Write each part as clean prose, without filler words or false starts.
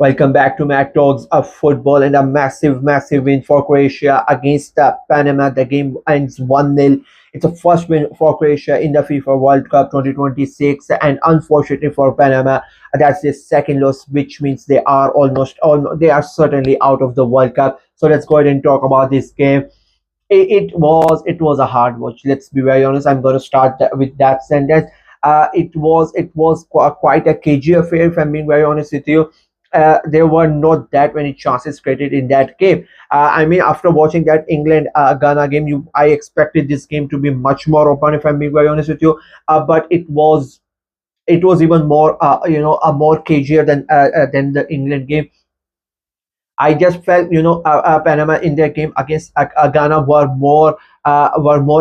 Welcome back to Mac Talks of Football and a massive win for Croatia against Panama. The game ends 1-0. It's a first win for Croatia in the FIFA World Cup 2026, and unfortunately for Panama, that's their second loss, which means they are they are certainly out of the World Cup. So let's go ahead and talk about this game. It was a hard watch. Let's be very honest. I'm going to start with that sentence. Quite a cagey affair. If I'm being very honest with you, there were not that many chances created in that game. I mean, after watching that England Ghana game, I expected this game to be much more open. If I'm being very honest with you, but it was even more more cagier than the England game. I just felt, Panama in their game against Ghana were more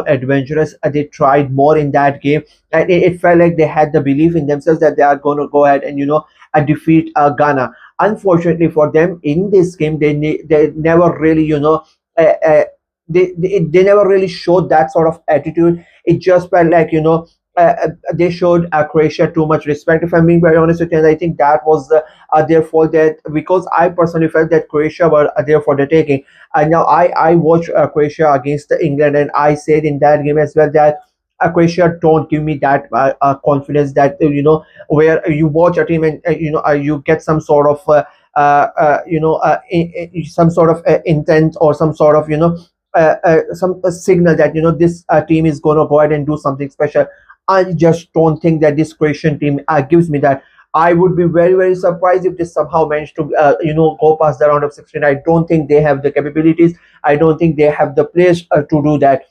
adventurous. They tried more in that game, and it felt like they had the belief in themselves that they are going to go ahead and defeat Ghana. Unfortunately for them, in this game, they never really uh, uh, they never really showed that sort of attitude. It just felt like they showed Croatia too much respect. If I'm being very honest with you, and I think that was their fault. That because I personally felt that Croatia were there for the taking. And now I watched Croatia against England, and I said in that game as well that Croatia don't give me that confidence that where you watch a team and you get some sort of some sort of intent or some sort of some signal that this team is going to go ahead and do something special. I just don't think that this Croatian team gives me that. I would be very surprised if they somehow managed to go past the round of 16. I don't think they have the capabilities. I don't think they have the players to do that.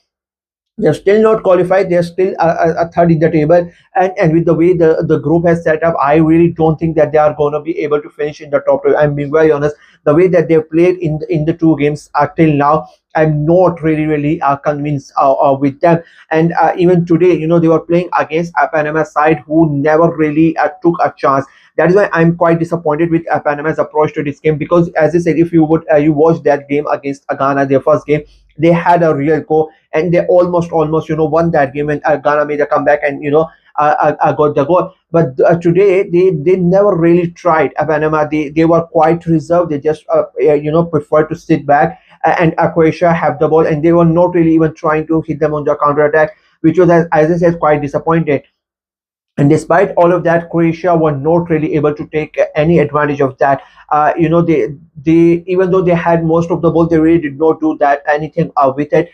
They're still not qualified. They're still a third in the table, and with the way the group has set up, I really don't think that they are going to be able to finish in the top two. I'm being very honest. The way that they've played in the two games till now, I'm not really convinced with them. And even today, they were playing against a Panama side who never really took a chance. That is why I'm quite disappointed with Panama's approach to this game, because, as I said, if you watch that game against Ghana, their first game, they had a real go, and they almost won that game, and Ghana made a comeback and got the goal. But today they never really tried. Panama, they were quite reserved. They just preferred to sit back, and Croatia have the ball, and they were not really even trying to hit them on the counter attack, which was, as I said, quite disappointed. And despite all of that, Croatia were not really able to take any advantage of that. They even though they had most of the ball, they really did not do that anything with it.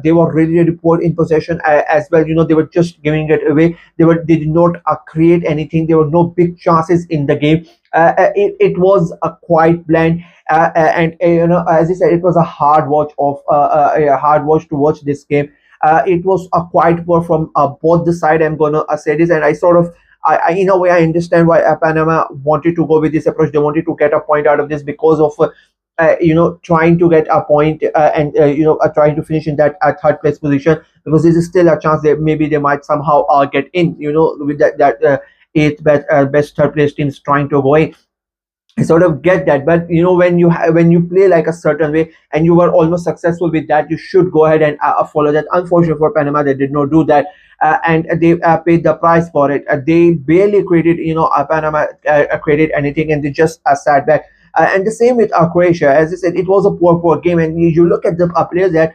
They were really poor in possession as well. They were just giving it away. They did not create anything. There were no big chances in the game. It was a quite bland, and as I said, it was a hard watch to watch this game. It was a quite poor from both the side. I'm gonna say this, and I sort of, in a way, I understand why Panama wanted to go with this approach. They wanted to get a point out of this because of trying to get a point and trying to finish in that third place position, because this is still a chance that maybe they might somehow get in. With that eighth best third place teams trying to go in. I sort of get that, but when you play like a certain way and you were almost successful with that, you should go ahead and follow that. Unfortunately for Panama, they did not do that, and they paid the price for it. They barely created, Panama created anything, and they just sat back. And the same with Croatia. As I said, it was a poor game, and you look at the players that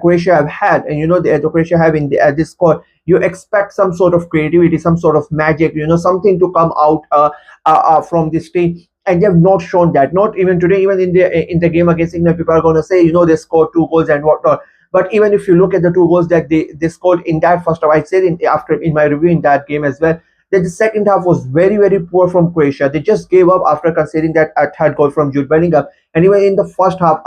Croatia have had, and the Croatia have in this squad. You expect some sort of creativity, some sort of magic, something to come out from this team, and they have not shown that. Not even today, even in the game against England, people are going to say, they scored two goals and whatnot. But even if you look at the two goals that they scored in that first half, I said in my review in that game as well, that the second half was very poor from Croatia. They just gave up after conceding that third goal from Jude Bellingham. And even in the first half,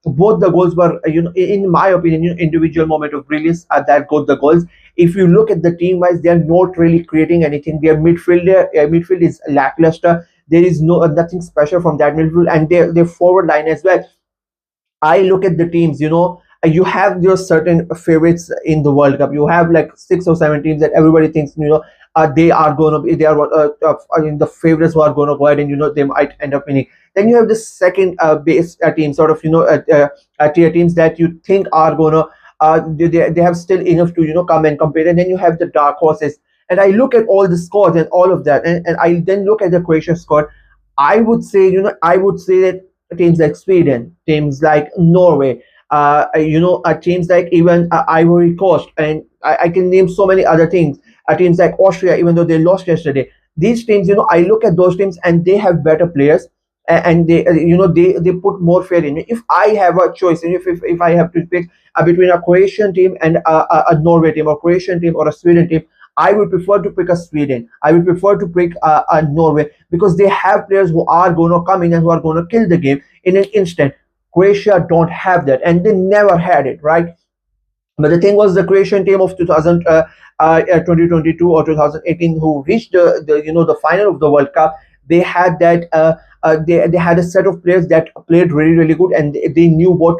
both the goals were, in my opinion, individual moment of brilliance that got the goals. If you look at the team wise, they are not really creating anything. Their midfield is lackluster. There is nothing special from that midfield, and their forward line as well. I look at the teams, you have your certain favorites in the World Cup. You have like 6 or 7 teams that everybody thinks, they are going to be, they are the favorites who are going to go ahead and, they might end up winning. Then you have the second base team, sort of, tier teams that you think are going to, they have still enough to, come and compete. And then you have the dark horses. And I look at all the scores and all of that, and I then look at the Croatia squad. I would say, I would say that teams like Sweden, teams like Norway, teams like even Ivory Coast, and I can name so many other teams. Teams like Austria, even though they lost yesterday, these teams, I look at those teams and they have better players, and they, they put more fair in. If I have a choice, and if I have to pick between a Croatian team and a Norway team, or Croatian team or a Sweden team, I would prefer to pick a Sweden. I would prefer to pick a Norway, because they have players who are going to come in and who are going to kill the game in an instant. Croatia don't have that, and they never had it, right? But the thing was, the Croatian team of 2022 or 2018, who reached the final of the World Cup, they had that. They had a set of players that played really really good, and they knew what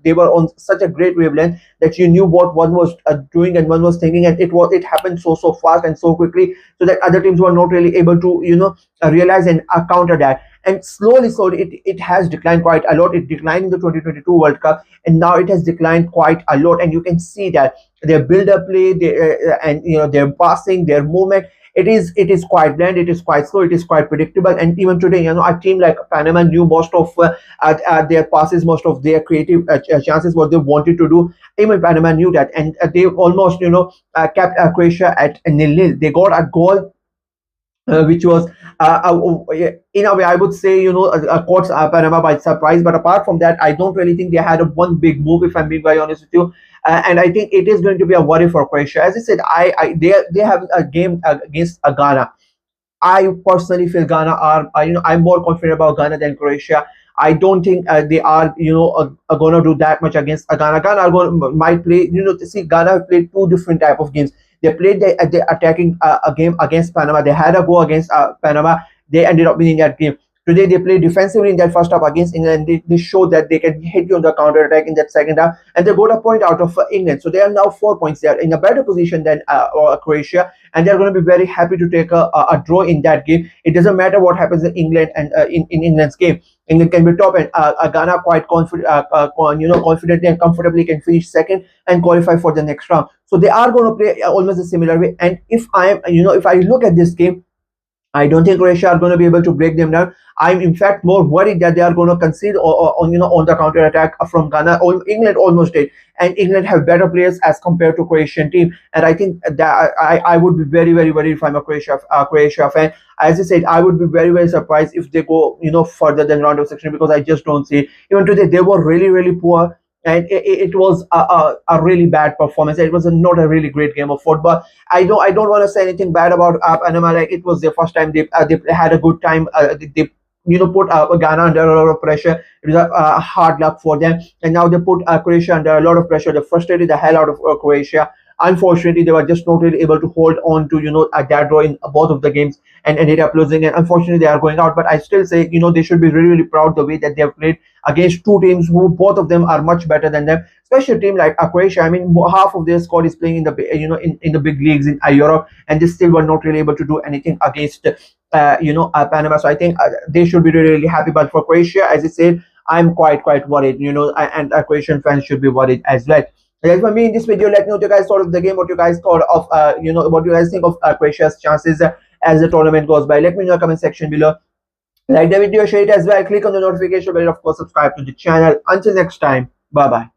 they were on such a great wavelength that you knew what one was doing and one was thinking, and it happened so fast and so quickly, so that other teams were not really able to realize and counter that. And slowly it has declined quite a lot. It declined in the 2022 World Cup, and now it has declined quite a lot, and you can see that their build up play, and their passing, their movement, it is quite bland, it is quite slow, it is quite predictable. And even today, a team like Panama knew most of their passes, most of their creative chances, what they wanted to do. Even Panama knew that, and they almost kept Croatia at nil-nil. They got a goal, which was in a way, I would say, caught Panama by surprise. But apart from that, I don't really think they had a one big move, if I'm being very honest with you. And I think it is going to be a worry for Croatia. As I said, they have a game against Ghana. I personally feel Ghana I'm more confident about Ghana than Croatia. I don't think they are, going to do that much against Ghana. Ghana are might play, see, Ghana have played two different type of games. They played the attacking a game against Panama. They had a go against Panama. They ended up winning that game. Today they played defensively in that first half against England. They showed that they can hit you on the counter attack in that second half, and they got a point out of England. So they are now 4 points. They are in a better position than Croatia, and they're going to be very happy to take a draw in that game. It doesn't matter what happens in England and in England's game. England can be top, and Ghana quite confidently and comfortably can finish second and qualify for the next round. So they are going to play almost a similar way. And if I look at this game, I don't think Croatia are going to be able to break them down. I'm in fact more worried that they are going to concede on the counter attack from Ghana. England almost did, and England have better players as compared to Croatian team. And I think that I would be very very worried if I'm a Croatia fan. As I said, I would be very very surprised if they go further than round of 16, because I just don't see it. Even today they were really really poor, and it was a really bad performance. It was not a really great game of football. I don't want to say anything bad about Panama. Like, it was their first time they had a good time. They put Ghana under a lot of pressure. It was hard luck for them, and now they put Croatia under a lot of pressure. They frustrated the hell out of Croatia. Unfortunately, they were just not really able to hold on to that draw in both of the games, and ended up losing. And unfortunately, they are going out. But I still say they should be really really proud the way that they have played against two teams who both of them are much better than them. Especially a team like Croatia. I mean, half of their squad is playing in the in the big leagues in Europe, and they still were not really able to do anything against Panama. So I think they should be really really happy. But for Croatia, as I said, I'm quite worried. And Croatian fans should be worried as well. That's for me in this video. Let me know what you guys thought of the game, what you guys thought of what you guys think of Croatia's chances as the tournament goes by. Let me know in the comment section below. Like the video, share it as well. Click on the notification bell, of course, subscribe to the channel. Until next time, bye bye.